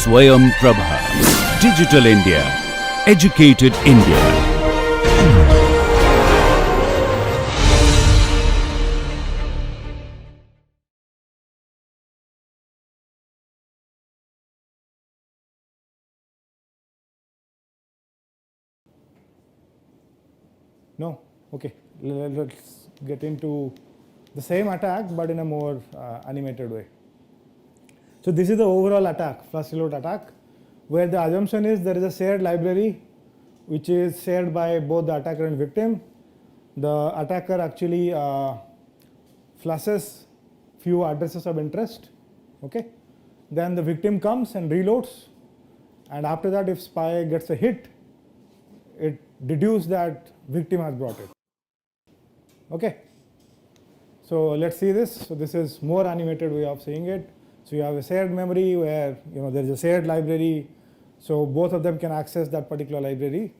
Swayam Prabha. Digital India. Educated India. No? Okay. Let's get into the same attack but in a more animated way. So this is the overall attack, flush reload attack, where the assumption is there is a shared library which is shared by both the attacker and victim. The attacker actually flushes few addresses of interest. Okay. Then the victim comes and reloads, and after that if spy gets a hit, it deduces that victim has brought it. Okay. So let's see this. So this is more animated way of saying it. So you have a shared memory where there is a shared library, so both of them can access that particular library.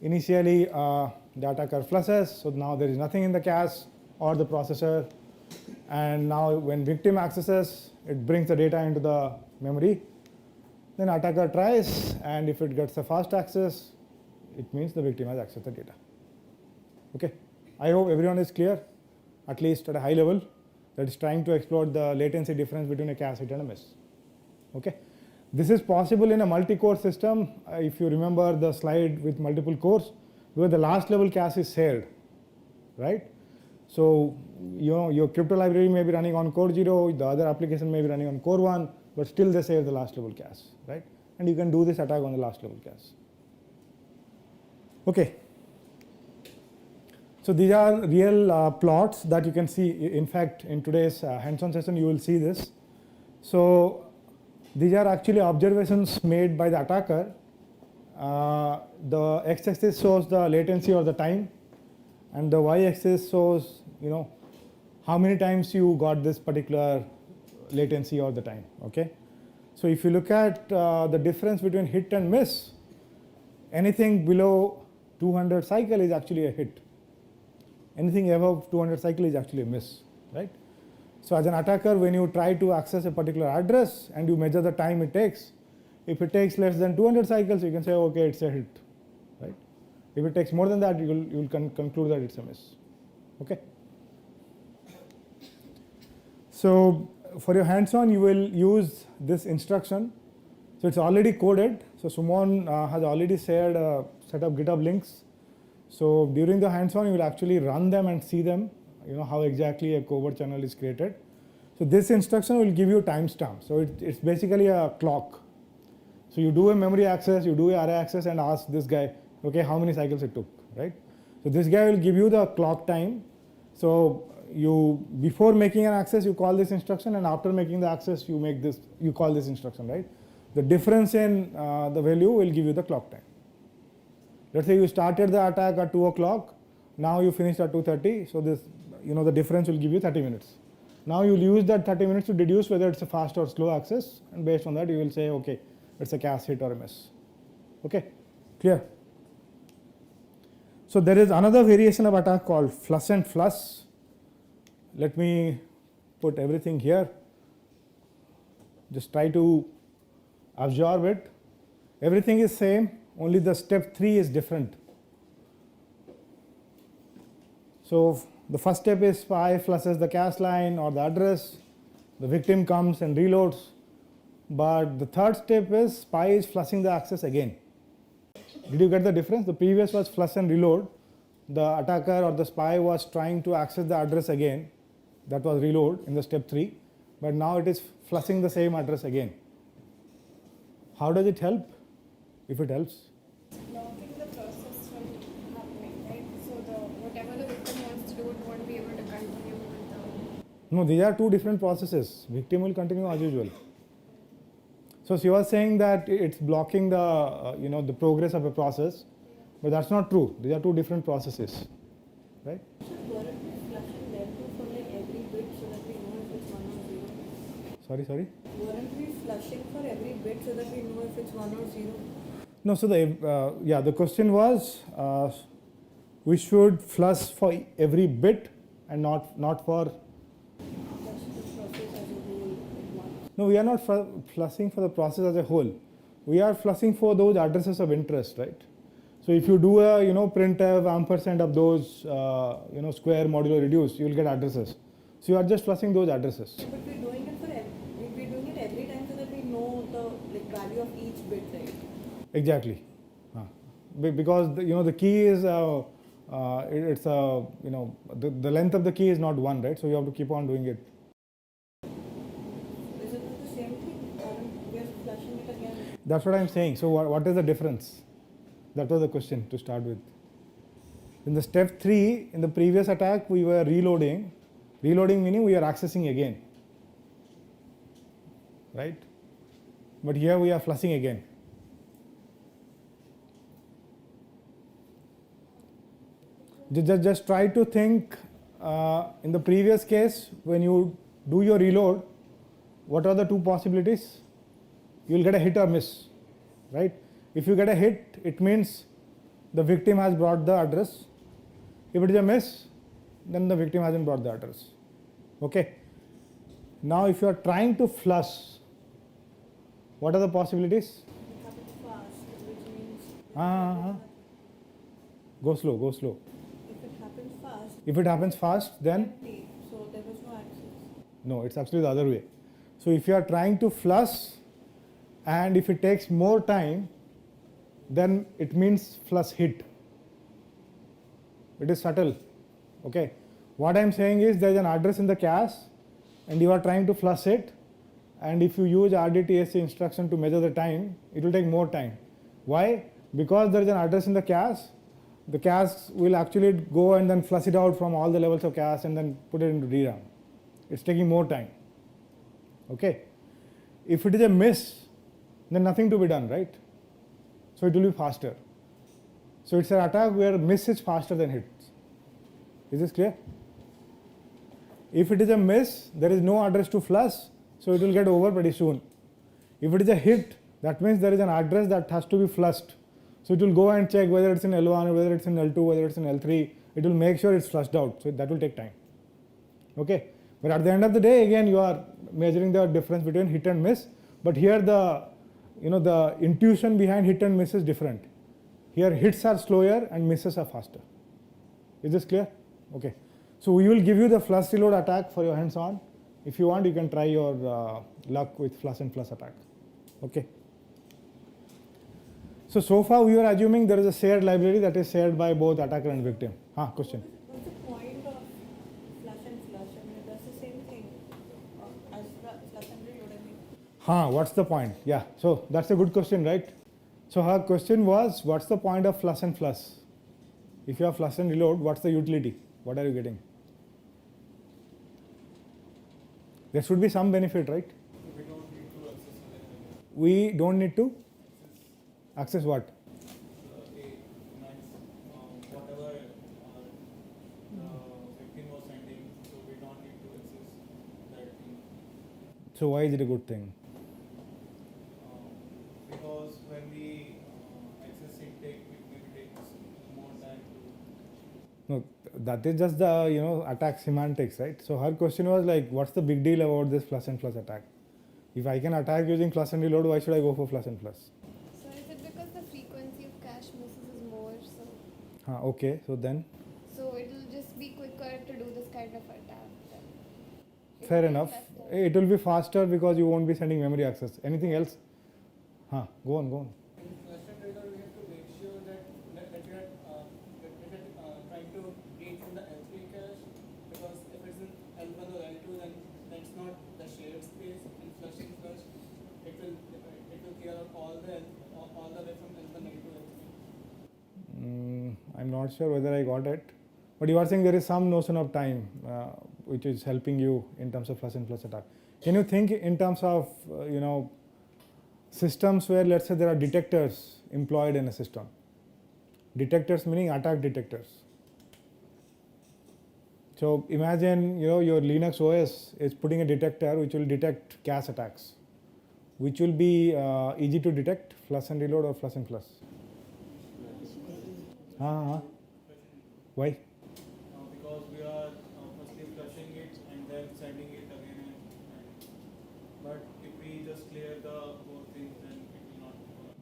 Initially the attacker flushes, so now there is nothing in the cache or the processor, and now when victim accesses, it brings the data into the memory. Then attacker tries, and if it gets a fast access, it means the victim has accessed the data. Okay. I hope everyone is clear, at least at a high level, that is trying to exploit the latency difference between a cache hit and a miss. Okay. This is possible in a multi-core system. If you remember the slide with multiple cores, where the last level cache is shared, right? So your crypto library may be running on core 0, the other application may be running on core 1, but still they share the last level cache, right? And you can do this attack on the last level cache. Okay. So these are real plots that you can see. In fact, in today's hands-on session, you will see this. So these are actually observations made by the attacker. The x-axis shows the latency or the time, and the y-axis shows how many times you got this particular latency or the time. Okay. So if you look at the difference between hit and miss, anything below 200 cycle is actually a hit. Anything above 200 cycle is actually a miss, right? So as an attacker, when you try to access a particular address and you measure the time it takes, if it takes less than 200 cycles, you can say, okay, it's a hit, right? If it takes more than that, you will conclude that it's a miss. Okay. So for your hands-on, you will use this instruction. So it's already coded. So Sumon has already shared a set of GitHub links. So during the hands-on, you will actually run them and see them, how exactly a covert channel is created. So this instruction will give you timestamp. So it's basically a clock. So you do a memory access, you do a array access, and ask this guy, okay, how many cycles it took, right? So this guy will give you the clock time. So before making an access, you call this instruction, and after making the access, you call this instruction, right? The difference in the value will give you the clock time. Let's say you started the attack at 2 o'clock, now you finished at 2:30, so this, the difference will give you 30 minutes. Now you'll use that 30 minutes to deduce whether it's a fast or slow access, and based on that you will say, okay, it's a cache hit or a miss. Okay, clear? So there is another variation of attack called flush and flush. Let me put everything here. Just try to absorb it. Everything is same. Only the step 3 is different. So the first step is spy flushes the cache line or the address. The victim comes and reloads. But the third step is spy is flushing the access again. Did you get the difference? The previous was flush and reload. The attacker or the spy was trying to access the address again. That was reload in the step 3. But now it is flushing the same address again. How does it help? If it helps. Blocking the process from happening, right? So whatever the victim wants to do, it won't be able to continue with the... No, these are two different processes. Victim will continue as usual. So she was saying that it's blocking the the progress of a process, but that's not true. These are two different processes, right? Weren't we flushing them too for like every bit so that we know if it's 1 or 0? Sorry. Weren't we flushing for every bit so that we know if it's 1 or 0? No, so the question was we should flush for every bit and not for. Flush the process as a whole at once. No, we are not flushing for the process as a whole. We are flushing for those addresses of interest, right? So if you do a printf ampersand of those square modulo reduce, you will get addresses. So you are just flushing those addresses. But we're doing it we're doing it every time so that we know the value of each bit, right? Exactly. Because the key is it's the length of the key is not 1, right? So you have to keep on doing it. Is it not the same thing? We're flushing it again. That's what I'm saying. So what is the difference? That was the question to start with. In the step 3, in the previous attack, we were reloading. Reloading meaning we are accessing again, right? But here we are flushing again. Just try to think in the previous case, when you do your reload, what are the two possibilities? You will get a hit or miss, right? If you get a hit, it means the victim has brought the address. If it is a miss, then the victim hasn't brought the address. Okay. Now if you are trying to flush, what are the possibilities? It happens fast, which means Go slow, go slow. if it happens fast, If it happens fast, then empty, so there was no access. no, it's actually the other way. So if you are trying to flush and if it takes more time, then it means flush hit. It is subtle. Okay. What I am saying is there is an address in the cache and you are trying to flush it, and if you use RDTSC instruction to measure the time, it will take more time. Why? Because there is an address in the cache will actually go and then flush it out from all the levels of cache and then put it into DRAM. It's taking more time. Okay. If it is a miss, then nothing to be done, right? So it will be faster. So it's an attack where miss is faster than hits. Is this clear? If it is a miss, there is no address to flush, so it will get over pretty soon. If it is a hit, that means there is an address that has to be flushed. So it will go and check whether it's in L1, whether it's in L2, whether it's in L3. It will make sure it's flushed out. So that will take time. Okay. But at the end of the day, again, you are measuring the difference between hit and miss. But here the intuition behind hit and miss is different. Here hits are slower and misses are faster. Is this clear? Okay. So we will give you the flush reload attack for your hands on. If you want, you can try your luck with flush and flush attack. Okay. So far we are assuming there is a shared library that is shared by both attacker and victim. Question. What's the point of flush and flush? I mean, it does the same thing as flush and reload. I mean. What's the point? Yeah. So that's a good question, right? So her question was, what's the point of flush and flush? If you have flush and reload, what's the utility? What are you getting? There should be some benefit, right? We don't need to access anything. We don't need to access what? Whatever the victim was sending, so we don't need to access that thing. So why is it a good thing? Because when we access it, maybe takes more time to. No, that is just the attack semantics, right? So her question was like, what's the big deal about this flush and flush attack? If I can attack using flush and reload, why should I go for flush and flush? So is it because the frequency of cache misses is more, so Okay, so then so it will just be quicker to do this kind of attack then? It fair will take enough. less time. It will be faster because you won't be sending memory access. Anything else? Go on. In flush and reload, we have to make sure that we are trying to read from the L3 cache, because if it's in L1 or L2, then that's not the shared space. In flush and flush, it will clear out all the way from L1 to L3. I'm not sure whether I got it, but you are saying there is some notion of time which is helping you in terms of flush and flush attack. Can you think in terms of systems where, let's say, there are detectors employed in a system? Detectors meaning attack detectors. So imagine your Linux OS is putting a detector which will detect cache attacks. Which will be easy to detect, flush and reload or flush and flush? Why? Because we are firstly flushing it and then sending it again. But if we just clear the whole thing, then it will not work.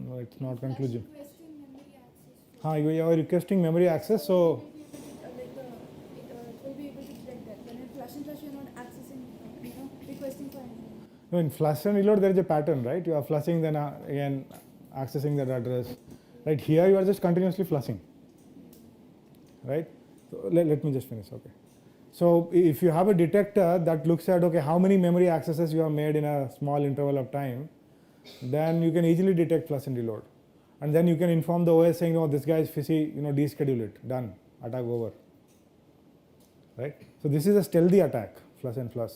No, it's not conclusive. Requesting memory access. You are requesting memory access, so It will be able to detect that. When in flash and flush, you're not accessing, requesting for anything. no, in flush and reload there is a pattern, right? You are flushing, then again accessing that address. Right here you are just continuously flushing, right? So let me just finish, okay. So if you have a detector that looks at, okay, how many memory accesses you have made in a small interval of time, then you can easily detect flush and reload. And then you can inform the OS saying, no, this guy is fishy, deschedule it, done, attack over, right? So this is a stealthy attack, flush and flush.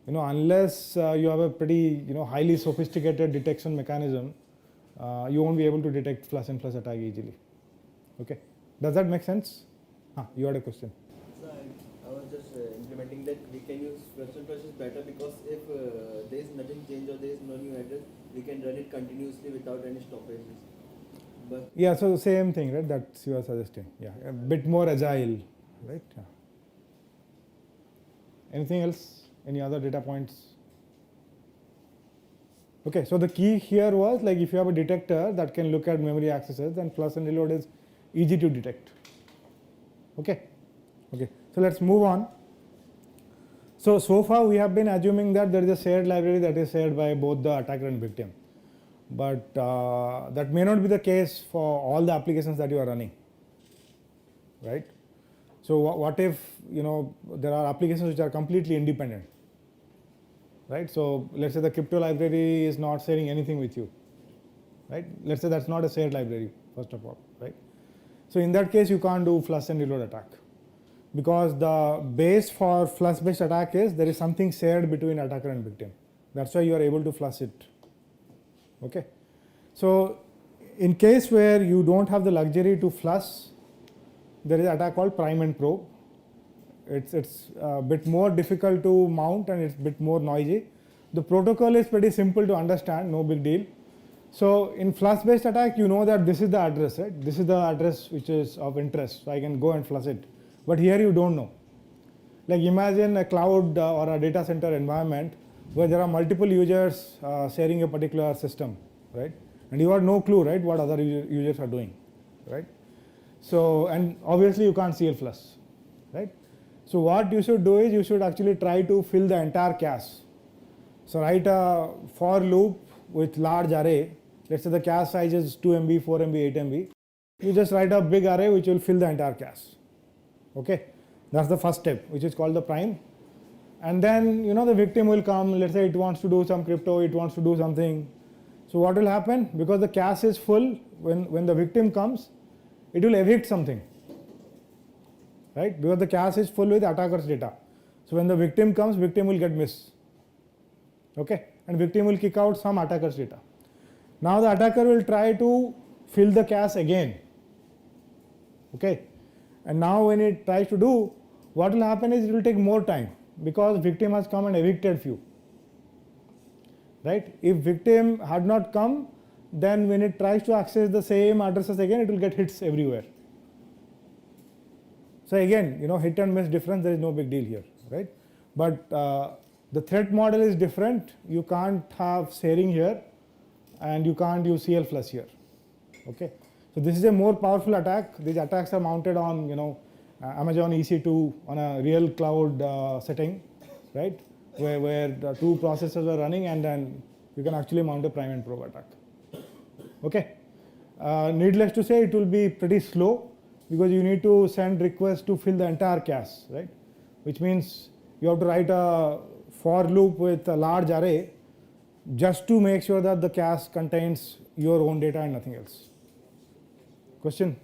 Unless you have a pretty, highly sophisticated detection mechanism, you won't be able to detect flush and flush attack easily. Okay, does that make sense? You had a question. So I was just implementing that we can use flush and flush is better because if there is nothing change or there is no new address, we can run it continuously without any stoppages. But Yeah, so same thing, right? That's you are suggesting. Yeah, a bit more agile, right? Yeah. Anything else? Any other data points? Okay, so the key here was like if you have a detector that can look at memory accesses, then flush and reload is easy to detect. Okay, so let's move on. So far we have been assuming that there is a shared library that is shared by both the attacker and victim. But that may not be the case for all the applications that you are running, right? So what if there are applications which are completely independent, right? So let's say the crypto library is not sharing anything with you, right? Let's say that's not a shared library, first of all, right? So in that case you can't do flush and reload attack, because the base for flush based attack is there is something shared between attacker and victim. That's why you are able to flush it. Okay, so in case where you don't have the luxury to flush, there is an attack called prime and probe. It's a bit more difficult to mount and it's a bit more noisy. The protocol is pretty simple to understand, no big deal. So in flush based attack, you know that this is the address, right? This is the address which is of interest, so I can go and flush it. But here you don't know. Like imagine a cloud or a data center environment where there are multiple users sharing a particular system, right? And you have no clue, right, what other users are doing, right? So, and obviously you can't CL flush, right? So what you should do is you should actually try to fill the entire cache. So write a for loop with large array. Let's say the cache size is 2 MB, 4 MB, 8 MB. You just write a big array which will fill the entire cache. Okay, that's the first step, which is called the prime. And then the victim will come. Let's say it wants to do some crypto, it wants to do something. So what will happen? Because the cache is full, when the victim comes, it will evict something, right? Because the cache is full with attacker's data. So when the victim comes, victim will get miss. Okay, and victim will kick out some attacker's data. Now the attacker will try to fill the cache again. Okay, and now when it tries to do, what will happen is it will take more time because victim has come and evicted few. Right? If victim had not come, then when it tries to access the same addresses again, it will get hits everywhere. So again, hit and miss difference, there is no big deal here, right? But the threat model is different. You can't have sharing here, and you can't use CL flush here. Okay, so this is a more powerful attack. These attacks are mounted on Amazon EC2 on a real cloud setting, right? Where the two processors are running, and then you can actually mount a prime and probe attack. Okay, needless to say, it will be pretty slow because you need to send requests to fill the entire cache, right? Which means you have to write a for loop with a large array just to make sure that the cache contains your own data and nothing else. Question?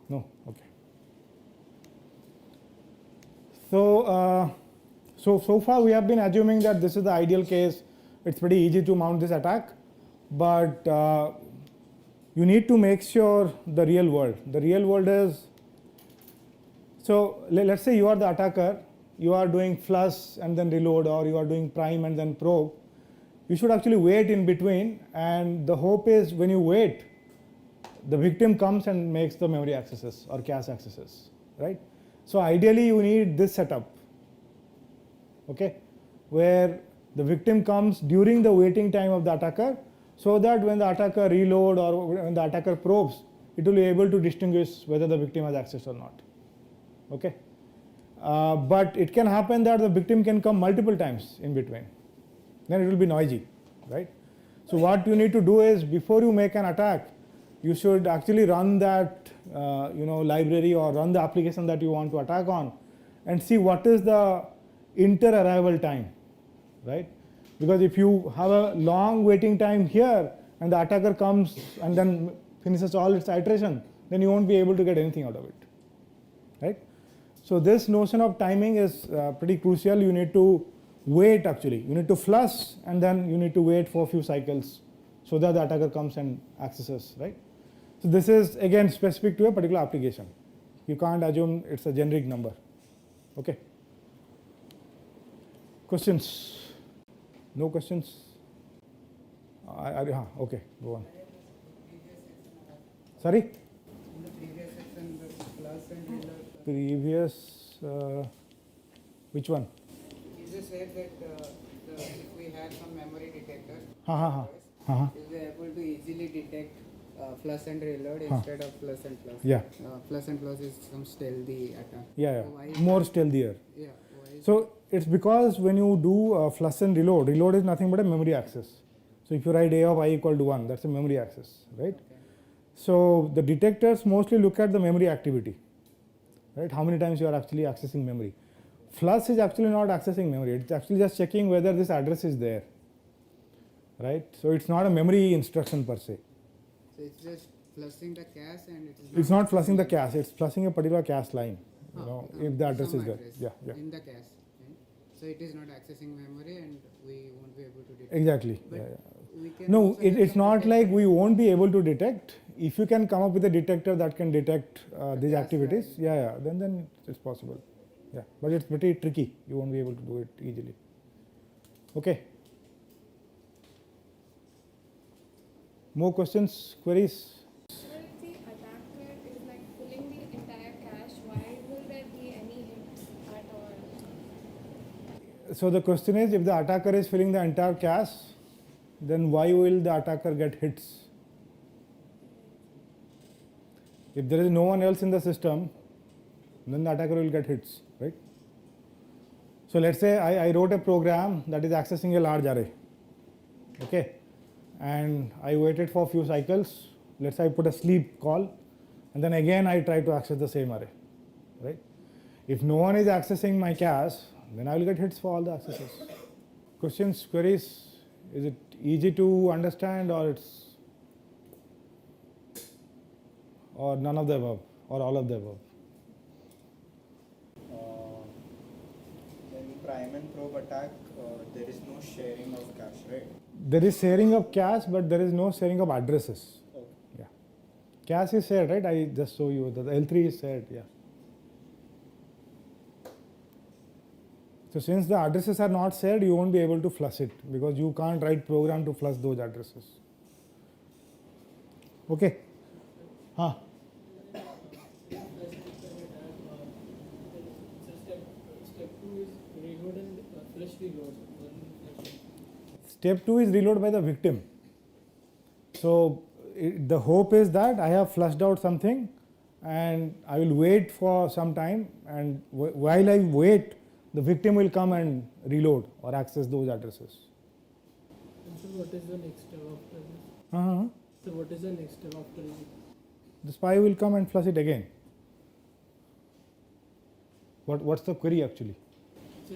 No? Okay. So far we have been assuming that this is the ideal case. It's pretty easy to mount this attack, but you need to make sure the real world. The real world is, so let's say you are the attacker, you are doing flush and then reload, or you are doing prime and then probe. You should actually wait in between, and the hope is when you wait, the victim comes and makes the memory accesses or cache accesses, right? So ideally you need this setup. Okay, where the victim comes during the waiting time of the attacker, so that when the attacker reload or when the attacker probes, it will be able to distinguish whether the victim has access or not. Okay. But it can happen that the victim can come multiple times in between. Then it will be noisy, right? So what you need to do is, before you make an attack, you should actually run that library or run the application that you want to attack on, and see what is the inter-arrival time, right? Because if you have a long waiting time here and the attacker comes and then finishes all its iteration, then you won't be able to get anything out of it, right? So this notion of timing is pretty crucial. You need to wait actually. You need to flush and then you need to wait for a few cycles so that the attacker comes and accesses, right? So this is again specific to a particular application. You can't assume it's a generic number. Okay. Questions? No questions? Okay, go on. Sorry? In the previous section, the plus and reload. Previous, which one? You just said that if we had some memory detector, Uh-huh. we'll be able to easily detect flush and reload instead of plus and plus. Yeah. Plus and plus is some stealthy attack. Yeah, So why- more stealthier. Yeah. Why is So it's because when you do flush and reload, reload is nothing but a memory access. So if you write a of I equal to 1, that's a memory access, right? Okay. So the detectors mostly look at the memory activity, right? How many times you are actually accessing memory. Flush is actually not accessing memory. It's actually just checking whether this address is there, right? So it's not a memory instruction per se. So it's just flushing the cache and It's not flushing the cache. It's flushing a particular cache line. If the address some is there. address Yeah. in the cache. Right? So it is not accessing memory and we won't be able to detect. Exactly. But Yeah. we can No, also have it's some not like detector. we won't be able to detect. If you can come up with a detector that can detect these cache activities, line. then it's possible. Yeah, but it's pretty tricky. You won't be able to do it easily. Okay. More questions, queries? So if the attacker is like pulling the entire cache, why will there be any hits at all? So the question is, if the attacker is filling the entire cache, then why will the attacker get hits? If there is no one else in the system, then the attacker will get hits, right? So let's say I wrote a program that is accessing a large array, okay? And I waited for a few cycles. Let's say I put a sleep call, and then again I try to access the same array, right? If no one is accessing my cache, then I will get hits for all the accesses. Questions, queries? Is it easy to understand, or none of the above, or all of the above? In prime and probe attack, there is no sharing of cache, right? There is sharing of cache, but there is no sharing of addresses. Okay. Yeah. Cache is shared, right? I just show you that the L3 is shared, yeah. So since the addresses are not shared, you won't be able to flush it because you can't write program to flush those addresses. Okay. Huh. Step 2 is reload and flush reload. Step 2 is reload by the victim. So the hope is that I have flushed out something and I will wait for some time, and while I wait, the victim will come and reload or access those addresses. And so what is the next step after this? Uh-huh. So what is the next step after this? The spy will come and flush it again. What's the query actually? So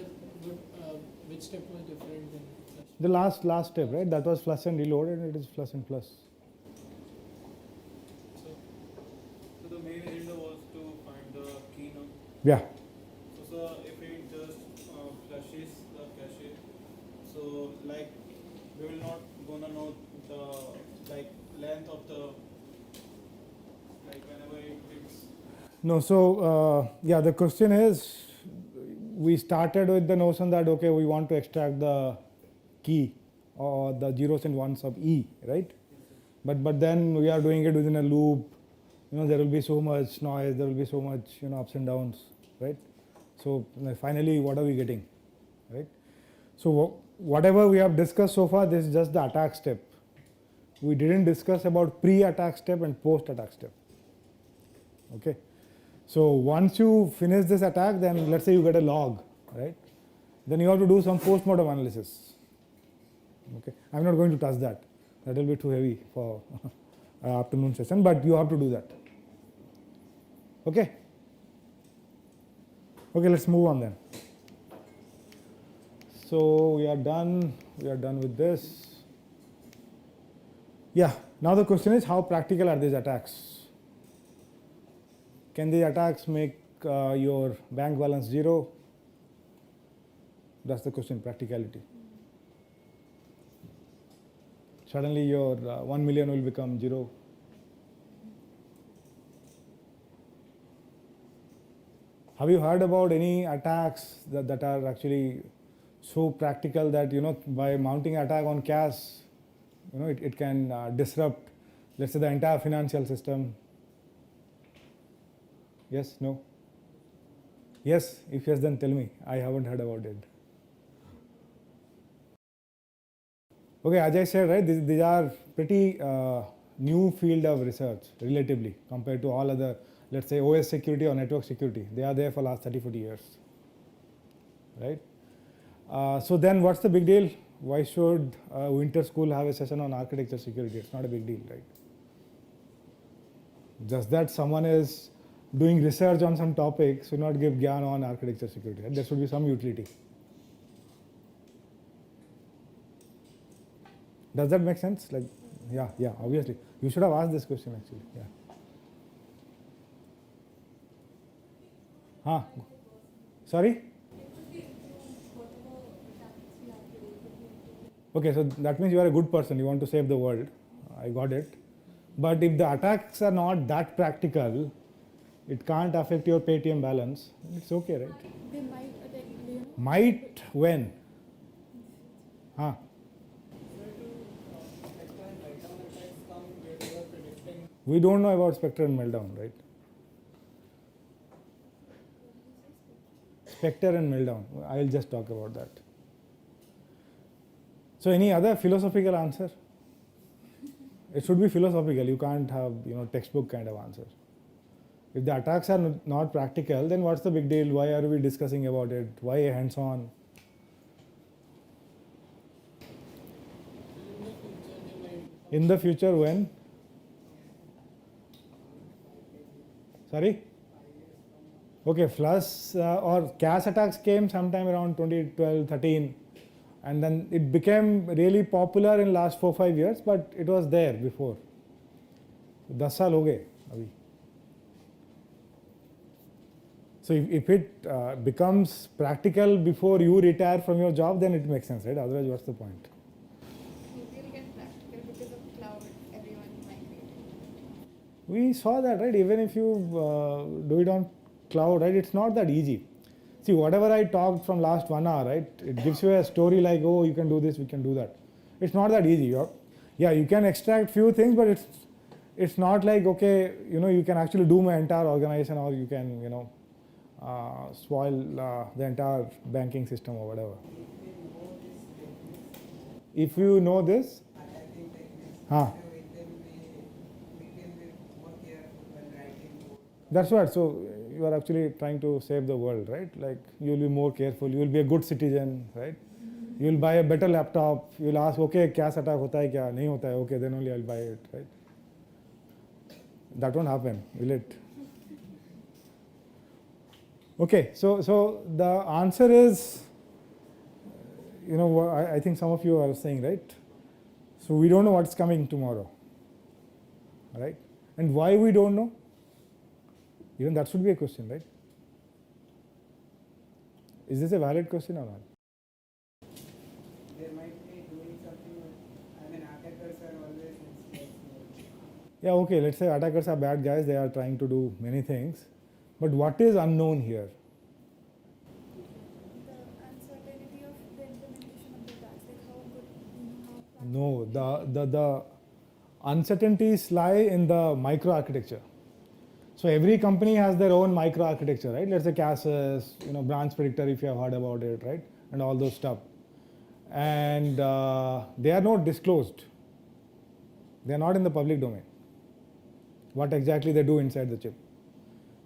which step was different than flush? The last step, right? That was flush and reload, and it is flush and flush. So the main agenda was to find the key now. Yeah. So if it just flushes the cache, so like we will not gonna know the length of the whenever it hits. No, so yeah, the question is, we started with the notion that okay, we want to extract the key or the zeros and ones of E, right? But then we are doing it within a loop. There will be so much noise, there will be so much ups and downs, right? So finally, what are we getting, right? So whatever we have discussed so far, this is just the attack step. We didn't discuss about pre-attack step and post-attack step. Okay. So once you finish this attack, then let's say you get a log, right? Then you have to do some post-mortem analysis. Okay. I'm not going to touch that. That will be too heavy for afternoon session, but you have to do that. Okay. Okay, let's move on then. So we are done with this. Yeah, now the question is, how practical are these attacks? Can these attacks make your bank balance zero? That's the question, practicality. Suddenly your 1 million will become zero. Have you heard about any attacks that are actually so practical that, by mounting attack on cash, it can disrupt, let's say, the entire financial system? Yes, no? Yes, if yes, then tell me. I haven't heard about it. Okay, as I said, right, these are pretty new field of research, relatively, compared to all other, let's say, OS security or network security. They are there for last 30, 40 years, right? So then what's the big deal? Why should winter school have a session on architecture security? It's not a big deal, right? Just that someone is doing research on some topic should not give gyan on architecture security. Right? There should be some utility. Does that make sense? Like, yeah, obviously. You should have asked this question actually. Yeah. Sorry? Okay, so that means you are a good person. You want to save the world. I got it. But if the attacks are not that practical, it can't affect your Paytm balance. It's okay, right? They might attack. Might when? We don't know about Spectre and Meltdown, right? Spectre and Meltdown. I'll just talk about that. So any other philosophical answer? It should be philosophical. You can't have textbook kind of answer. If the attacks are not practical, then what's the big deal? Why are we discussing about it? Why hands-on? In the future, when? Sorry? Okay, flush or cache attacks came sometime around 2012, 13. And then it became really popular in last 4-5 years, but it was there before. 10 saal ho gaye abhi. So if it becomes practical before you retire from your job, then it makes sense, right? Otherwise, what's the point? It will get practical because of cloud, everyone migrating. We saw that, right? Even if you do it on cloud, right? It's not that easy. See, whatever I talked from last 1 hour, right? It gives you a story like, oh, you can do this, we can do that. It's not that easy. Yeah, you can extract few things, but it's not like, okay, you can actually do my entire organization, or you can, spoil the entire banking system or whatever. If you know this, that's what. So you are actually trying to save the world, right? Like, you will be more careful, you will be a good citizen, right? You will buy a better laptop, you will ask, okay, kya attack hota hai, kya nahi hota hai, okay, then only I will buy it, right? That won't happen, will it? Okay, so the answer is, I think some of you are saying, right? So we don't know what's coming tomorrow, right? And why we don't know? Even that should be a question, right? Is this a valid question or not? They might be doing something, attackers are always. Yeah, okay, let's say attackers are bad guys, they are trying to do many things. But what is unknown here? The uncertainty of the implementation of the attacks, like how good, No, the uncertainties lie in the microarchitecture. So every company has their own microarchitecture, right? Let's say caches, branch predictor, if you have heard about it, right? And all those stuff. and they are not disclosed. They are not in the public domain. What exactly they do inside the chip.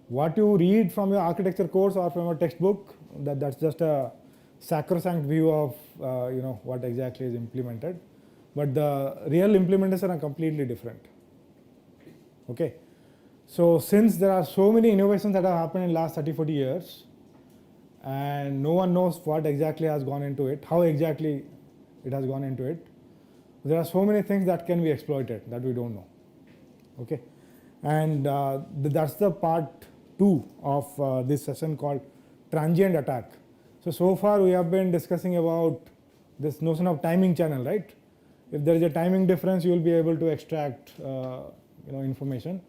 What you read from your architecture course or from your textbook, that's just a sacrosanct view of what exactly is implemented, but the real implementation are completely different. Okay, so since there are so many innovations that have happened in last 30-40 years, and no one knows what exactly has gone into it, how exactly it has gone into it, there are so many things that can be exploited that we don't know. Okay, and that's the part 2 of this session called transient attack. So far we have been discussing about this notion of timing channel, right? If there is a timing difference, you will be able to extract information.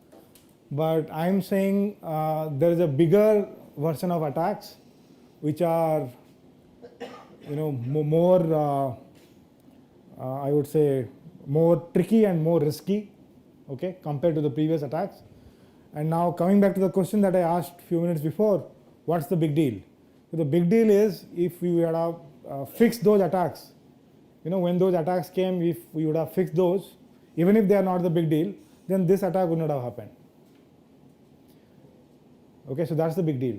But I am saying there is a bigger version of attacks which are more I would say more tricky and more risky, okay, compared to the previous attacks. And now coming back to the question that I asked a few minutes before, what's the big deal? So the big deal is if we had fixed those attacks, when those attacks came, if we would have fixed those, even if they are not the big deal, then this attack would not have happened. Okay, so that's the big deal.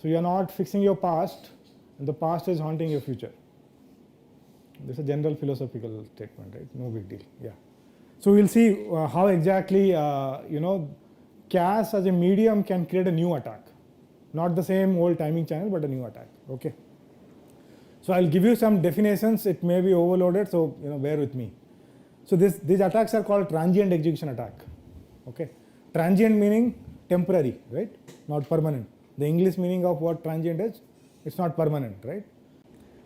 So you are not fixing your past, and the past is haunting your future. This is a general philosophical statement, right? No big deal. Yeah. So we'll see how exactly CAS as a medium can create a new attack, not the same old timing channel, but a new attack. Okay. So I'll give you some definitions. It may be overloaded, so bear with me. So these attacks are called transient execution attack. Okay. Transient meaning temporary, right? Not permanent. The English meaning of what transient is, it's not permanent, right?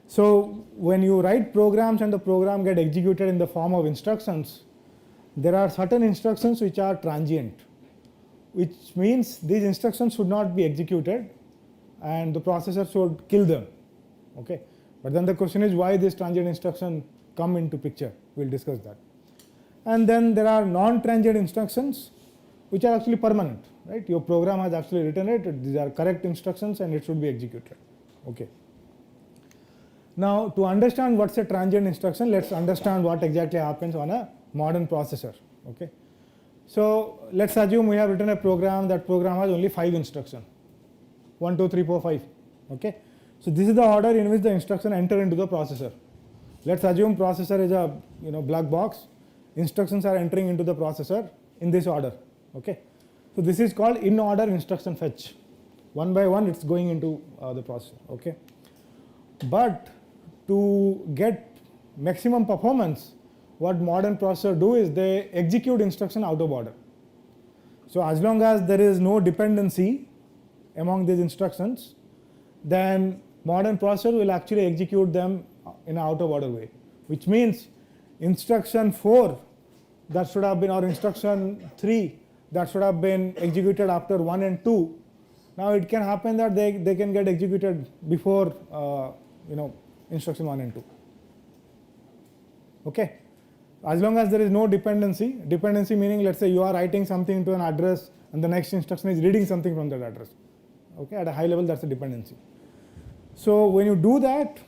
So when you write programs and the program get executed in the form of instructions, there are certain instructions which are transient, which means these instructions should not be executed and the processor should kill them. Okay. But then the question is why this transient instruction come into picture. We'll discuss that. And then there are non-transient instructions which are actually permanent, right? Your program has actually written it, these are correct instructions and it should be executed. Okay. Now to understand what's a transient instruction, let's understand what exactly happens on a modern processor. Okay. So let's assume we have written a program, that program has only 5 instructions, 1, 2, 3, 4, 5. Okay. So this is the order in which the instruction enter into the processor. Let's assume processor is a black box. Instructions are entering into the processor in this order. Okay. So this is called in order instruction fetch. One by one it's going into the processor. Okay. But to get maximum performance, what modern processors do is they execute instruction out of order. So as long as there is no dependency among these instructions, then modern processor will actually execute them in an out of order way, which means instruction 4 that should have been, or instruction 3 that should have been executed after 1 and 2, now it can happen that they can get executed before instruction 1 and 2. Okay. As long as there is no dependency meaning, let's say you are writing something to an address and the next instruction is reading something from that address. Okay, at a high level that's a dependency. So when you do that,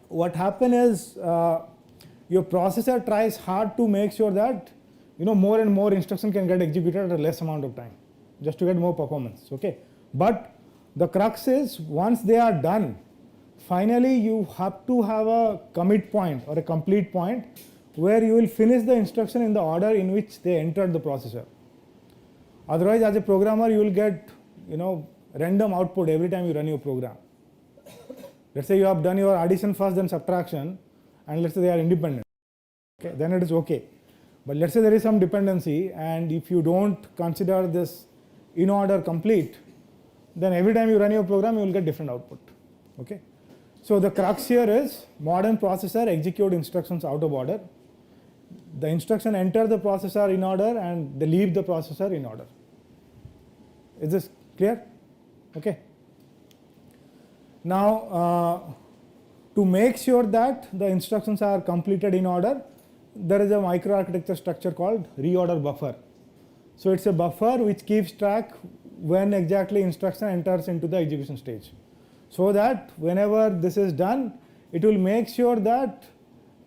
what happens is your processor tries hard to make sure that more and more instruction can get executed at a less amount of time, just to get more performance. Okay, but the crux is once they are done, finally you have to have a commit point or a complete point where you will finish the instruction in the order in which they entered the processor. Otherwise, as a programmer, you will get random output every time you run your program. Let's say you have done your addition first, then subtraction, and let's say they are independent. Okay, then it is okay. But let's say there is some dependency, and if you don't consider this in order complete, then every time you run your program, you will get different output. Okay. So the crux here is modern processor execute instructions out of order. The instruction enter the processor in order and they leave the processor in order. Is this clear? Okay. Now to make sure that the instructions are completed in order, there is a microarchitecture structure called reorder buffer. So it's a buffer which keeps track when exactly instruction enters into the execution stage, so that whenever this is done, it will make sure that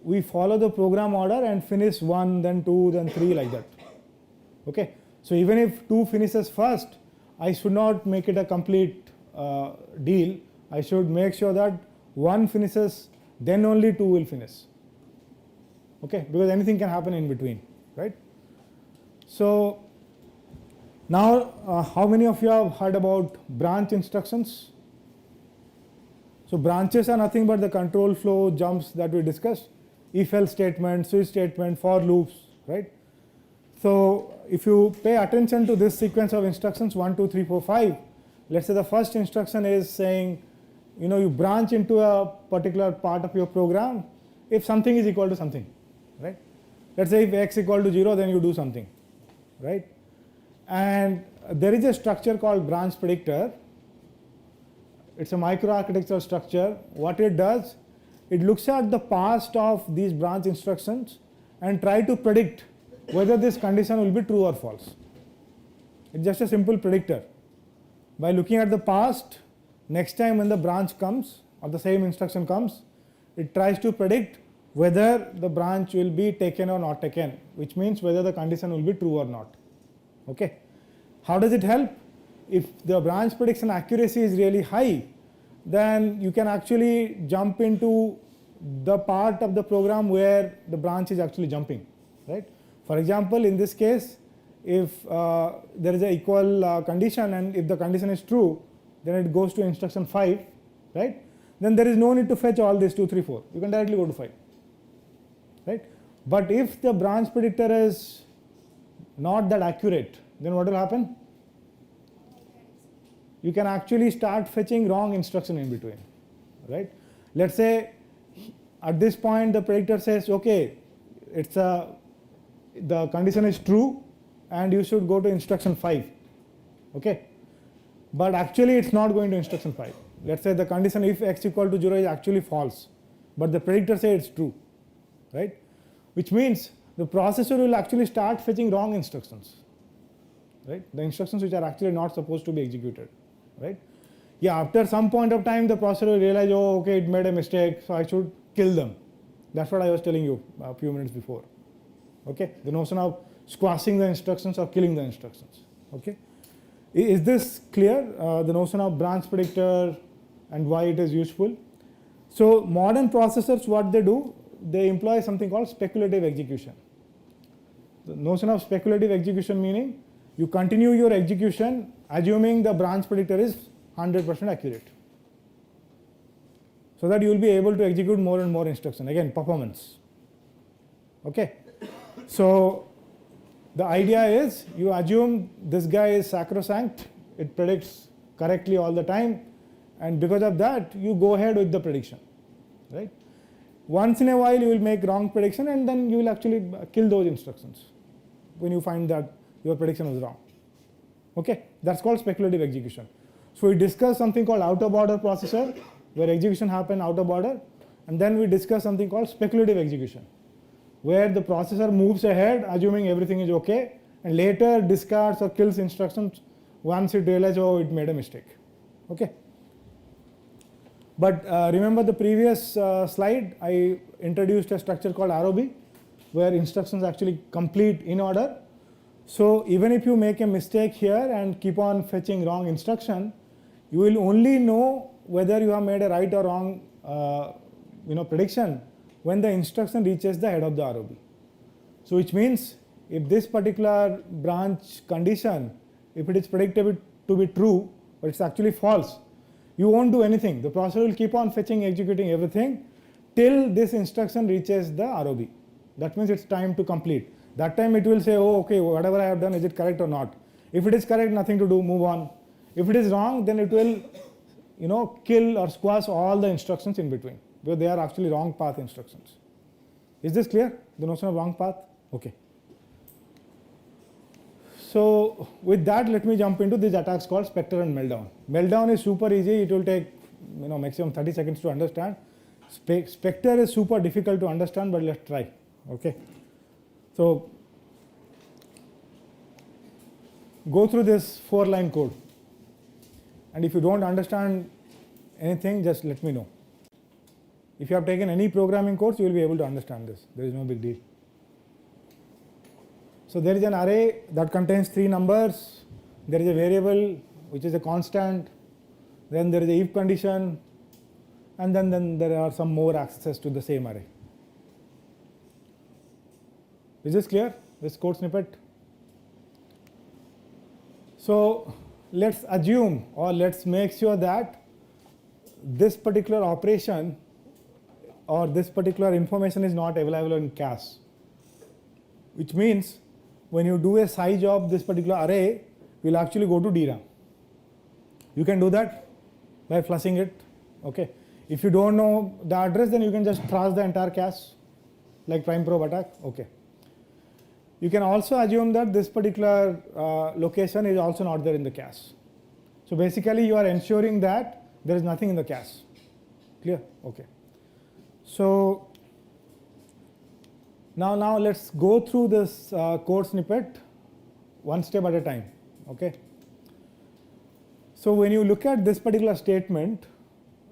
we follow the program order and finish 1, then 2, then 3, like that. Okay. So even if 2 finishes first, I should not make it a complete deal. I should make sure that 1 finishes, then only 2 will finish. Okay, because anything can happen in between, right? So now, how many of you have heard about branch instructions? So branches are nothing but the control flow jumps that we discussed: if-else statement, switch statement, for loops, right? So if you pay attention to this sequence of instructions 1, 2, 3, 4, 5, let's say the first instruction is saying, you branch into a particular part of your program if something is equal to something, right? Let's say if x equal to 0, then you do something, right? And there is a structure called branch predictor. It's a microarchitectural structure. What it does, it looks at the past of these branch instructions and try to predict whether this condition will be true or false. It's just a simple predictor. By looking at the past, next time when the branch comes or the same instruction comes, it tries to predict whether the branch will be taken or not taken, which means whether the condition will be true or not. Okay. How does it help? If the branch prediction accuracy is really high, then you can actually jump into the part of the program where the branch is actually jumping, right? For example, in this case, if there is an equal condition and if the condition is true, then it goes to instruction 5, right? Then there is no need to fetch all this 2, 3, 4. You can directly go to 5, right? But if the branch predictor is not that accurate, then what will happen? You can actually start fetching wrong instruction in between, right? Let's say at this point the predictor says, okay, the condition is true and you should go to instruction 5, okay? But actually it's not going to instruction 5. Let's say the condition if x equal to 0 is actually false, but the predictor says it's true, right? Which means the processor will actually start fetching wrong instructions, right? The instructions which are actually not supposed to be executed, right? Yeah, after some point of time the processor will realize, oh, okay, it made a mistake, so I should kill them. That's what I was telling you a few minutes before. Okay, the notion of squashing the instructions or killing the instructions. Okay, is this clear? The notion of branch predictor and why it is useful. So modern processors, what they do, they employ something called speculative execution. The notion of speculative execution meaning you continue your execution assuming the branch predictor is 100% accurate, so that you will be able to execute more and more instruction. Again, performance. Okay. So the idea is you assume this guy is sacrosanct, it predicts correctly all the time, and because of that you go ahead with the prediction, right? Once in a while you will make wrong prediction and then you will actually kill those instructions when you find that your prediction was wrong. Okay, that's called speculative execution. So we discussed something called out of order processor where execution happen out of order, and then we discussed something called speculative execution where the processor moves ahead assuming everything is okay and later discards or kills instructions once it realizes, oh, it made a mistake. Okay. But remember the previous slide, I introduced a structure called ROB where instructions actually complete in order. So even if you make a mistake here and keep on fetching wrong instruction, you will only know whether you have made a right or wrong prediction when the instruction reaches the head of the ROB. So which means if this particular branch condition, if it is predicted to be true but it's actually false, you won't do anything. The processor will keep on fetching, executing everything till this instruction reaches the ROB. That means it's time to complete. That time it will say, oh, okay, whatever I have done, is it correct or not? If it is correct, nothing to do, move on. If it is wrong, then it will kill or squash all the instructions in between because they are actually wrong path instructions. Is this clear? The notion of wrong path? Okay. So with that, let me jump into these attacks called Spectre and Meltdown. Meltdown is super easy. It will take maximum 30 seconds to understand. Spectre is super difficult to understand, but let's try. Okay. So go through this 4-line code, and if you don't understand anything, just let me know. If you have taken any programming course, you will be able to understand this. There is no big deal. So there is an array that contains 3 numbers. There is a variable which is a constant. Then there is a if condition, and then there are some more accesses to the same array. Is this clear? This code snippet? So let's assume, or let's make sure that this particular operation or this particular information is not available in cache, which means when you do a size of this particular array, you will actually go to DRAM. You can do that by flushing it. Okay. If you don't know the address, then you can just trash the entire cache like prime probe attack. Okay. You can also assume that this particular location is also not there in the cache. So basically you are ensuring that there is nothing in the cache. Clear? Okay. So now let's go through this code snippet one step at a time. Okay. So when you look at this particular statement,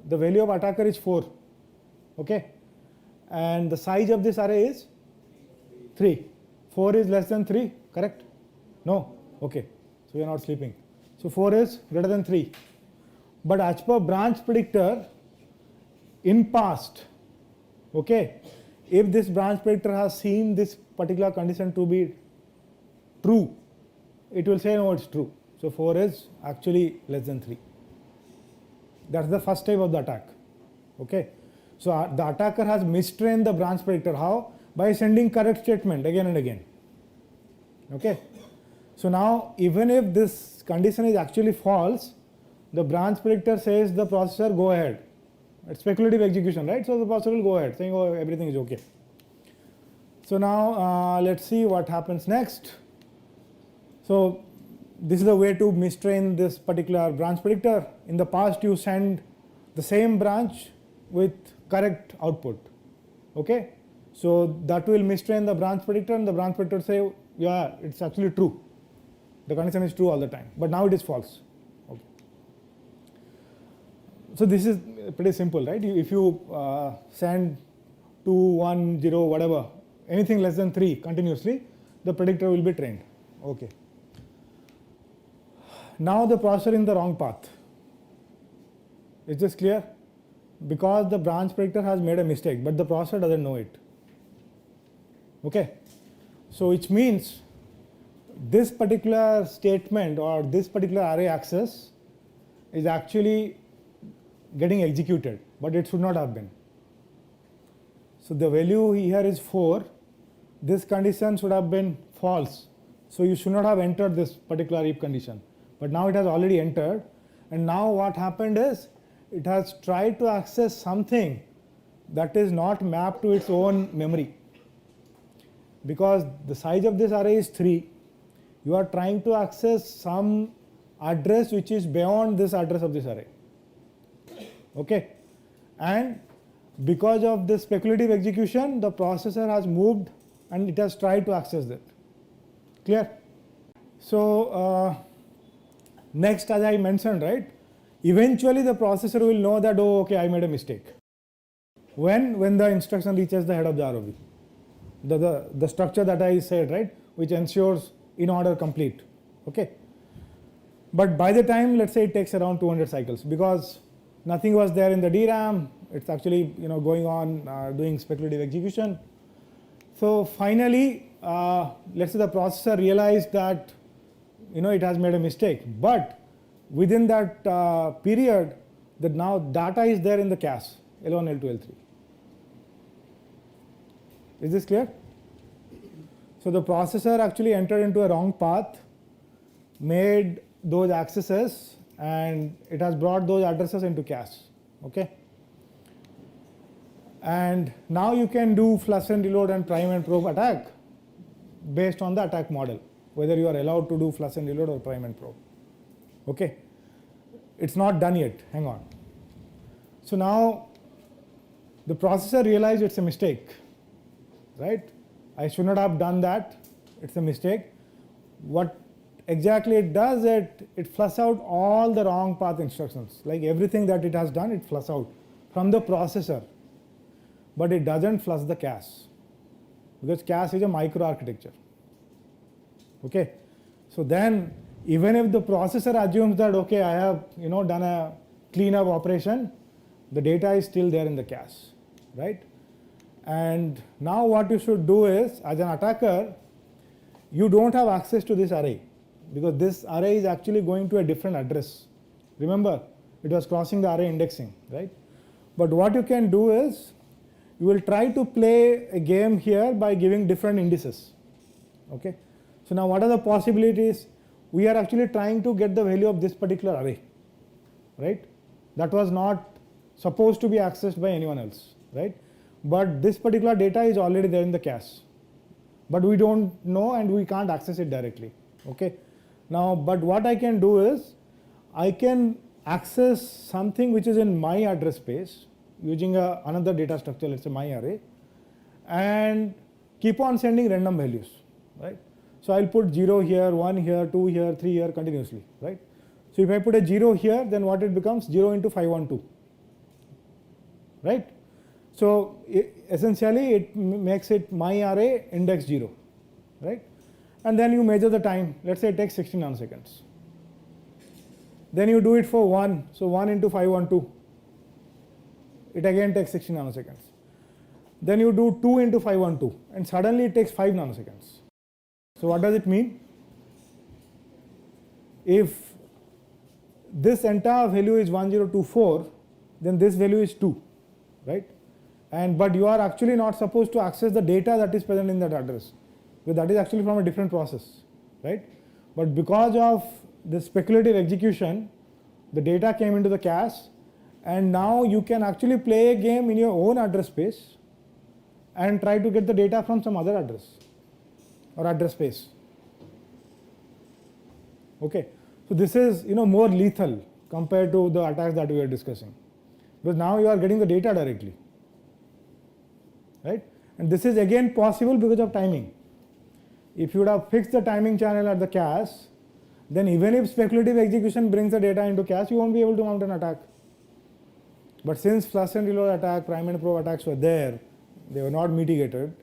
the value of attacker is 4. Okay. And the size of this array is 3. 4 is less than 3, correct? No? Okay. So you are not sleeping. So 4 is greater than 3. But as per branch predictor, in past, okay, if this branch predictor has seen this particular condition to be true, it will say no, it's true. So 4 is actually less than 3. That's the first type of the attack. Okay. So the attacker has mistrained the branch predictor. How? By sending correct statement again and again. Okay. So now even if this condition is actually false, the branch predictor says the processor go ahead. It's speculative execution, right? So the processor will go ahead saying, oh, everything is okay. So now let's see what happens next. So this is the way to mistrain this particular branch predictor. In the past you send the same branch with correct output. Okay. So that will mistrain the branch predictor, and the branch predictor say, yeah, it's actually true. The condition is true all the time, but now it is false. Okay. So this is pretty simple, right? If you send 2, 1, 0, whatever, anything less than 3 continuously, the predictor will be trained. Okay. Now the processor in the wrong path. Is this clear? Because the branch predictor has made a mistake, but the processor doesn't know it. Okay. So which means this particular statement or this particular array access is actually getting executed, but it should not have been. So the value here is 4. This condition should have been false. So you should not have entered this particular if condition. But now it has already entered, and now what happened is it has tried to access something that is not mapped to its own memory. Because the size of this array is 3, you are trying to access some address which is beyond this address of this array. Okay. And because of this speculative execution, the processor has moved and it has tried to access that. Clear? So next, as I mentioned, right, eventually the processor will know that, oh, okay, I made a mistake. When the instruction reaches the head of the ROV. The structure that I said, right, which ensures in order complete. Okay. But by the time, let's say it takes around 200 cycles, because nothing was there in the DRAM, it's actually going on doing speculative execution. So finally, let's say the processor realized that it has made a mistake, but within that period, that now data is there in the cache L1, L2, L3. Is this clear? So the processor actually entered into a wrong path, made those accesses, and it has brought those addresses into cache. Okay. And now you can do flush and reload and prime and probe attack based on the attack model, whether you are allowed to do flush and reload or prime and probe. Okay. It's not done yet. Hang on. So now the processor realized it's a mistake. Right? I should not have done that. It's a mistake. What exactly it does, it flushes out all the wrong path instructions. Like everything that it has done, it flushes out from the processor. but it doesn't flush the cache, because cache is a microarchitecture. Okay, so then even if the processor assumes that okay, I have done a cleanup operation, the data is still there in the cache, right? And now what you should do is, as an attacker, you don't have access to this array, because this array is actually going to a different address. Remember, it was crossing the array indexing, right? But what you can do is, you will try to play a game here by giving different indices. Okay, so now what are the possibilities? We are actually trying to get the value of this particular array, right? That was not supposed to be accessed by anyone else, right? But this particular data is already there in the cache, but we don't know and we can't access it directly. Okay, now but what I can do is, I can access something which is in my address space using another data structure, let's say my array, and keep on sending random values, right? So I'll put 0 here, 1 here, 2 here, 3 here continuously, right? So if I put a 0 here, then what it becomes? 0 into 512, right? So essentially it makes it my array index 0, right? And then you measure the time, let's say it takes 16 nanoseconds. Then you do it for 1, so 1 into 512, it again takes 16 nanoseconds. Then you do 2 into 512, and suddenly it takes 5 nanoseconds. So what does it mean? If this entire value is 1024, then this value is 2, right? But you are actually not supposed to access the data that is present in that address, because that is actually from a different process, right? But because of the speculative execution, the data came into the cache, and now you can actually play a game in your own address space and try to get the data from some other address or address space. Okay, so this is more lethal compared to the attacks that we are discussing, because now you are getting the data directly, right? And this is again possible because of timing. If you would have fixed the timing channel at the cache, then even if speculative execution brings the data into cache, you won't be able to mount an attack. But since flush and reload attack, prime and probe attacks were there, they were not mitigated,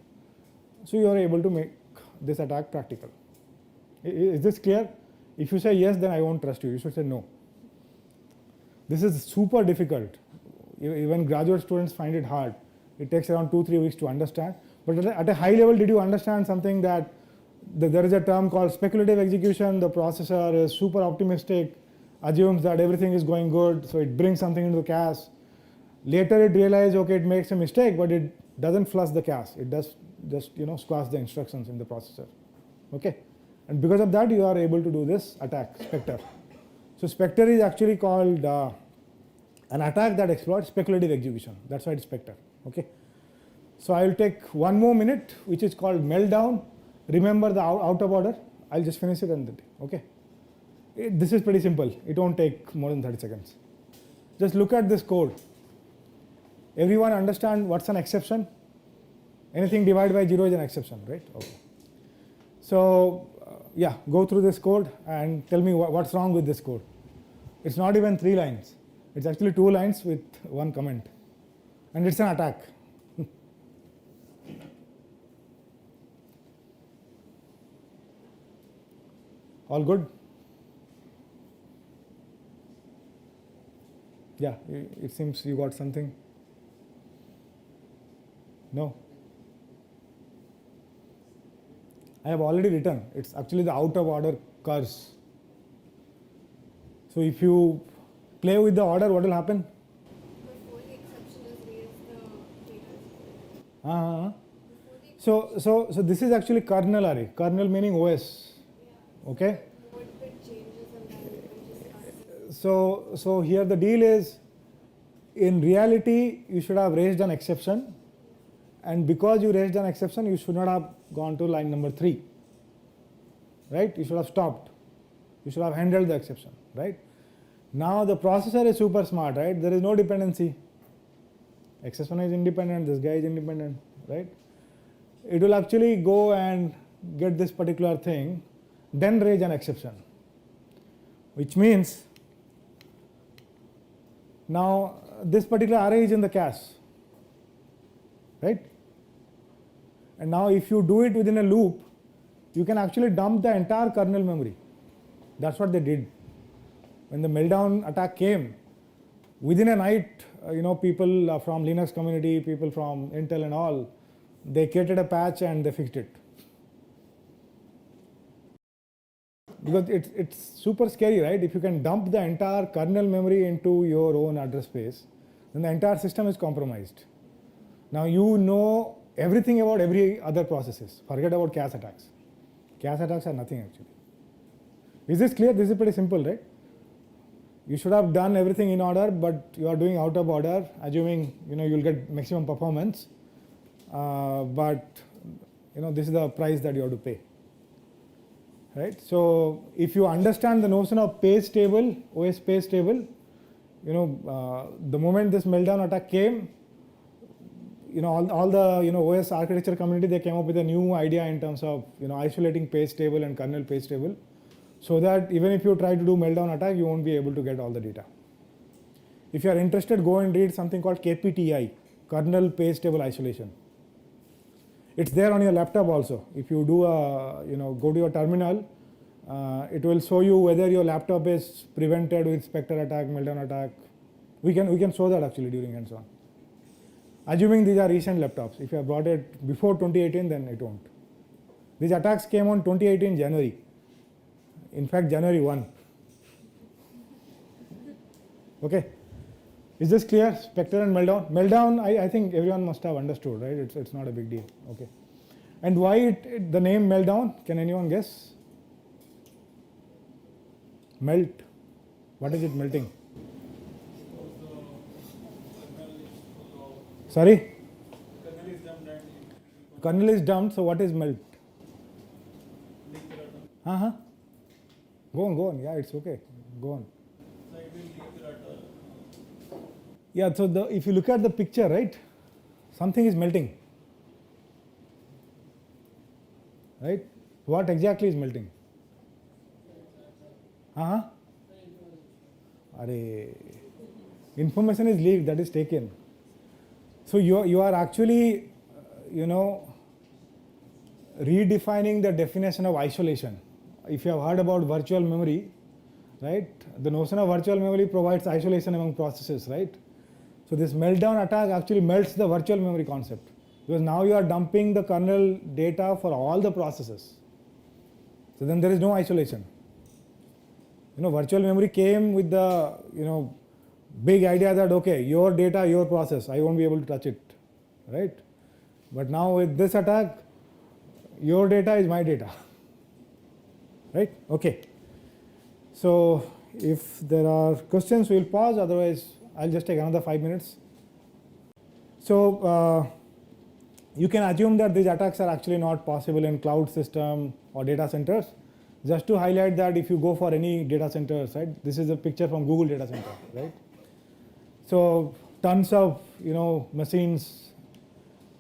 so you are able to make this attack practical. Is this clear? If you say yes, then I won't trust you. You should say no. This is super difficult. Even graduate students find it hard. It takes around 2-3 weeks to understand. But at a high level, did you understand something that there is a term called speculative execution? The processor is super optimistic, assumes that everything is going good, so it brings something into the cache. Later it realizes, okay, it makes a mistake, but it doesn't flush the cache. It does just squash the instructions in the processor. Okay, and because of that, you are able to do this attack, Spectre. So Spectre is actually called an attack that exploits speculative execution. That's why it's Spectre. Okay, so I will take one more minute, which is called meltdown. Remember the out of order. I'll just finish it and then okay. This is pretty simple. It won't take more than 30 seconds. Just look at this code. Everyone understand what's an exception? Anything divided by 0 is an exception, right? Okay. So yeah, go through this code and tell me what's wrong with this code. It's not even 3 lines. It's actually 2 lines with 1 comment. And it's an attack. All good? Yeah, it seems you got something. No? I have already written. It's actually the out of order curse. So if you play with the order, what will happen? Before the exception is raised, the data is So this is actually kernel array. Kernel meaning OS. Okay. what bit changes and then you can just So here the deal is, in reality, you should have raised an exception, and because you raised an exception, you should not have gone to line number 3, right? You should have stopped. You should have handled the exception, right? Now the processor is super smart, right? There is no dependency. Exception is independent, this guy is independent, right? It will actually go and get this particular thing, then raise an exception, which means now this particular array is in the cache. right? And now if you do it within a loop, you can actually dump the entire kernel memory. That's what they did. When the meltdown attack came, within a night, people from Linux community, people from Intel and all, they created a patch and they fixed it. Because it's super scary, right? If you can dump the entire kernel memory into your own address space, then the entire system is compromised. Now you know everything about every other processes. Forget about cache attacks. Cache attacks are nothing actually. Is this clear? This is pretty simple, right? You should have done everything in order, but you are doing out of order, assuming you'll get maximum performance. But this is the price that you have to pay. Right? So if you understand the notion of page table, OS page table, the moment this meltdown attack came, all the OS architecture community, they came up with a new idea in terms of isolating page table and kernel page table, so that even if you try to do meltdown attack, you won't be able to get all the data. If you are interested, go and read something called KPTI, kernel page table isolation. It's there on your laptop also. If you do go to your terminal, it will show you whether your laptop is prevented with Spectre attack, meltdown attack. We can show that actually during hands-on. Assuming these are recent laptops. If you have brought it before 2018, then it won't. These attacks came on 2018 January. In fact, January 1. Okay. Is this clear? Spectre and meltdown. Meltdown, I think everyone must have understood, right? It's not a big deal. Okay. And why the name meltdown? Can anyone guess? Melt. What is it melting? Sorry? Kernel is dumped, so what is melt? Go on. Yeah, it's okay. Go on. Yeah, so if you look at the picture, right, something is melting. Right? What exactly is melting? Information is leaked, that is taken. So you are actually, redefining the definition of isolation. If you have heard about virtual memory, right, the notion of virtual memory provides isolation among processes, right? So this meltdown attack actually melts the virtual memory concept, because now you are dumping the kernel data for all the processes. So then there is no isolation. Virtual memory came with the big idea that okay, your data, your process, I won't be able to touch it, right? But now with this attack, your data is my data, right? Okay. So if there are questions, we will pause. Otherwise, I'll just take another 5 minutes. So you can assume that these attacks are actually not possible in cloud system or data centers. Just to highlight that if you go for any data centers, right, this is a picture from Google data center, right? So tons of machines,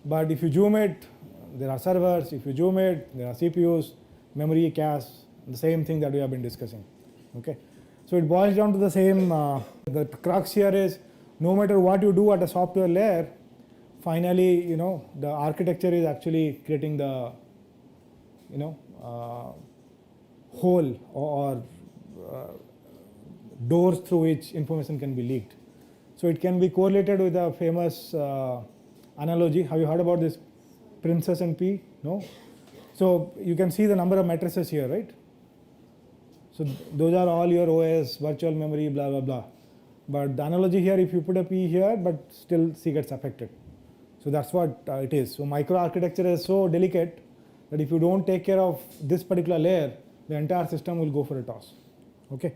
but if you zoom it, there are servers. If you zoom it, there are CPUs, memory, cache, the same thing that we have been discussing. Okay, so it boils down to the same. The crux here is no matter what you do at a software layer, finally the architecture is actually creating the hole or doors through which information can be leaked. So it can be correlated with a famous analogy. Have you heard about this princess and pea? No? So you can see the number of matrices here, right? So those are all your OS, virtual memory, blah, blah, blah. But the analogy here, if you put a P here, but still C gets affected. So that's what it is. So microarchitecture is so delicate that if you don't take care of this particular layer, the entire system will go for a toss. Okay.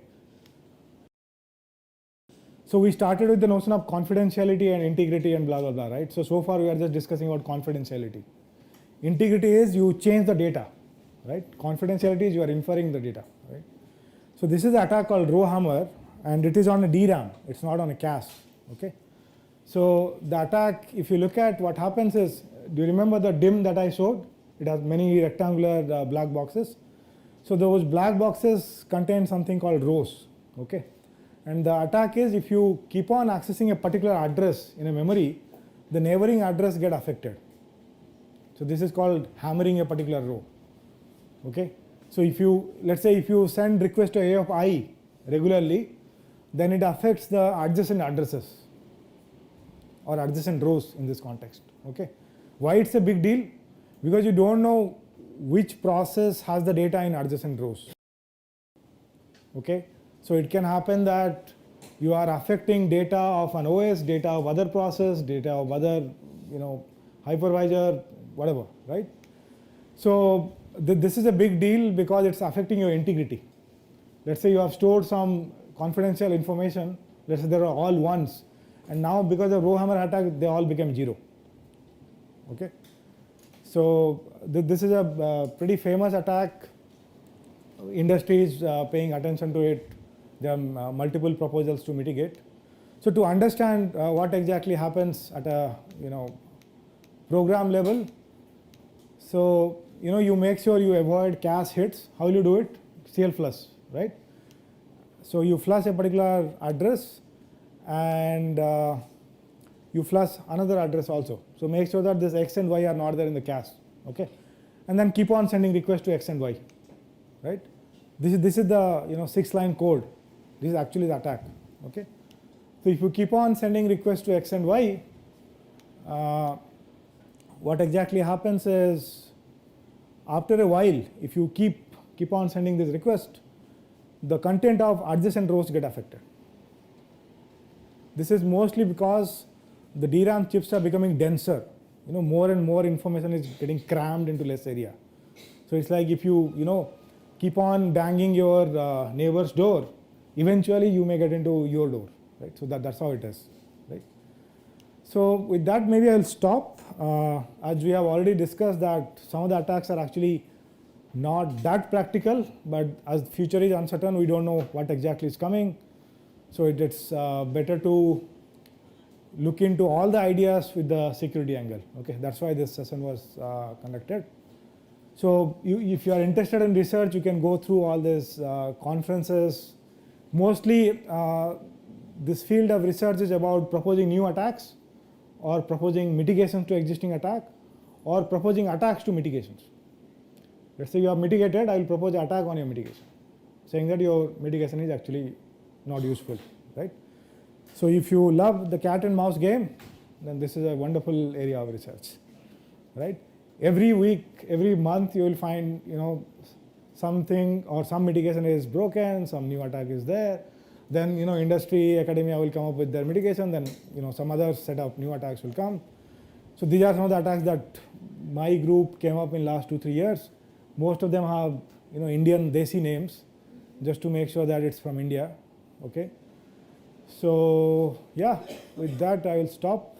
So we started with the notion of confidentiality and integrity and blah, blah, blah, right? So far we are just discussing about confidentiality. Integrity is you change the data, right? Confidentiality is you are inferring the data, right? So this is an attack called row hammer, and it is on a DRAM. It's not on a cache, okay? So the attack, if you look at what happens is, do you remember the DIMM that I showed? It has many rectangular black boxes. So those black boxes contain something called rows, okay? And the attack is if you keep on accessing a particular address in a memory, the neighboring address get affected. So this is called hammering a particular row. Okay. So if you, let's say if you send request to A of I regularly, then it affects the adjacent addresses or adjacent rows in this context. Okay. Why it's a big deal? Because you don't know which process has the data in adjacent rows. Okay. So it can happen that you are affecting data of an OS, data of other process, data of other, hypervisor, whatever, right? So this is a big deal because it's affecting your integrity. Let's say you have stored some confidential information, let's say there are all ones, and now because of row hammer attack, they all become 0. Okay. So this is a pretty famous attack. Industry is paying attention to it. There are multiple proposals to mitigate. So to understand what exactly happens at a program level, so you make sure you avoid cache hits. How will you do it? CL flush, right? So you flush a particular address and you flush another address also. So make sure that this X and Y are not there in the cache. Okay, and then keep on sending requests to X and Y, right? This is the 6-line code. This is actually the attack. Okay, so if you keep on sending requests to X and Y, what exactly happens is, after a while, if you keep on sending this request, the content of adjacent rows get affected. This is mostly because the DRAM chips are becoming denser. More and more information is getting crammed into less area. So it's like if you keep on banging your neighbor's door, eventually you may get into your door, right? So that's how it is, right? So with that, maybe I'll stop. As we have already discussed that some of the attacks are actually not that practical, but as the future is uncertain, we don't know what exactly is coming. So it's better to look into all the ideas with the security angle. Okay, that's why this session was conducted. So if you are interested in research, you can go through all these conferences. Mostly this field of research is about proposing new attacks or proposing mitigations to existing attack or proposing attacks to mitigations. Let's say you have mitigated, I will propose an attack on your mitigation, saying that your mitigation is actually not useful, right? So if you love the cat and mouse game, then this is a wonderful area of research, right? Every week, every month, you will find something or some mitigation is broken, some new attack is there. Then industry, academia will come up with their mitigation. Then some other set of new attacks will come. So these are some of the attacks that my group came up in last 2-3 years. Most of them have Indian desi names, just to make sure that it's from India. Okay. So yeah, with that I will stop.